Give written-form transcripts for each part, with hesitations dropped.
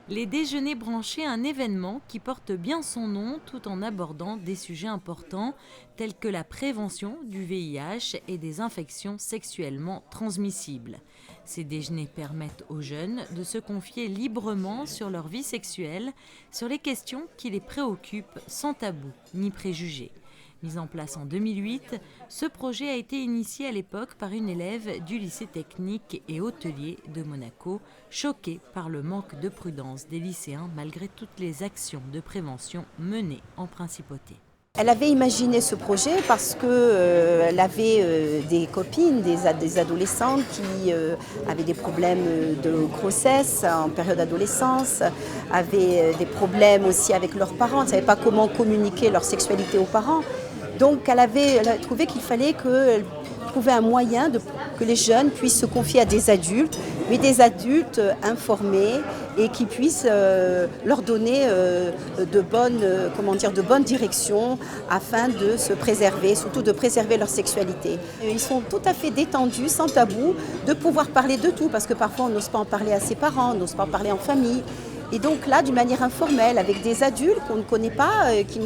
Les déjeuners branchés, un événement qui porte bien son nom tout en abordant des sujets importants tels que la prévention du VIH et des infections sexuellement transmissibles. Ces déjeuners permettent aux jeunes de se confier librement sur leur vie sexuelle, sur les questions qui les préoccupent sans tabou ni préjugés. Mis en place en 2008, ce projet a été initié à l'époque par une élève du lycée technique et hôtelier de Monaco, choquée par le manque de prudence des lycéens malgré toutes les actions de prévention menées en principauté. Elle avait imaginé ce projet parce qu'elle avait des copines, des adolescentes qui avaient des problèmes de grossesse en période d'adolescence, avaient des problèmes aussi avec leurs parents, ne savaient pas comment communiquer leur sexualité aux parents. Donc elle a trouvé qu'il fallait trouver un moyen que les jeunes puissent se confier à des adultes, mais des adultes informés et qui puissent leur donner de bonnes directions afin de se préserver, surtout de préserver leur sexualité. Ils sont tout à fait détendus, sans tabou, de pouvoir parler de tout, parce que parfois on n'ose pas en parler à ses parents, on n'ose pas en parler en famille. Et donc là, d'une manière informelle, avec des adultes qu'on ne connaît pas, qui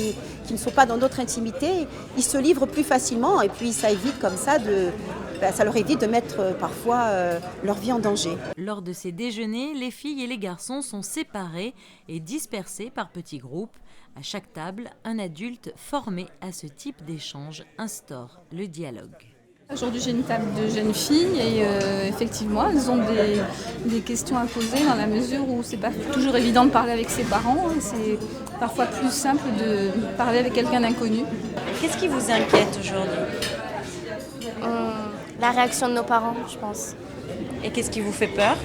ne sont pas dans notre intimité, ils se livrent plus facilement et puis ça évite comme ça ça leur évite de mettre parfois leur vie en danger. Lors de ces déjeuners, les filles et les garçons sont séparés et dispersés par petits groupes. À chaque table, un adulte formé à ce type d'échange instaure le dialogue. Aujourd'hui, j'ai une table de jeunes filles et effectivement, elles ont des questions à poser dans la mesure où c'est pas toujours évident de parler avec ses parents. C'est parfois plus simple de parler avec quelqu'un d'inconnu. Qu'est-ce qui vous inquiète aujourd'hui ? La réaction de nos parents, je pense. Et qu'est-ce qui vous fait peur ?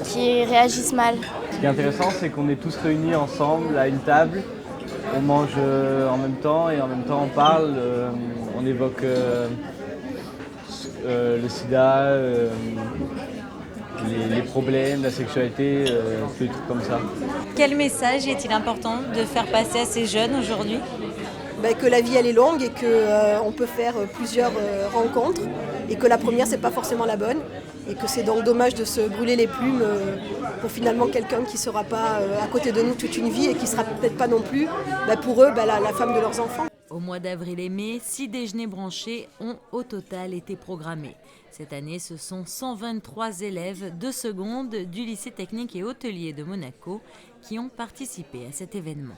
Qui réagissent mal. Ce qui est intéressant, c'est qu'on est tous réunis ensemble à une table. On mange en même temps et en même temps on parle. On évoque le sida, les problèmes, la sexualité, tous les trucs comme ça. Quel message est-il important de faire passer à ces jeunes aujourd'hui ? Que la vie elle est longue et qu'on peut faire plusieurs rencontres et que la première c'est pas forcément la bonne et que c'est donc dommage de se brûler les plumes pour finalement quelqu'un qui sera pas à côté de nous toute une vie et qui sera peut-être pas non plus pour eux la femme de leurs enfants. Au mois d'avril et mai, 6 déjeuners branchés ont au total été programmés. Cette année, ce sont 123 élèves de seconde du lycée technique et hôtelier de Monaco qui ont participé à cet événement.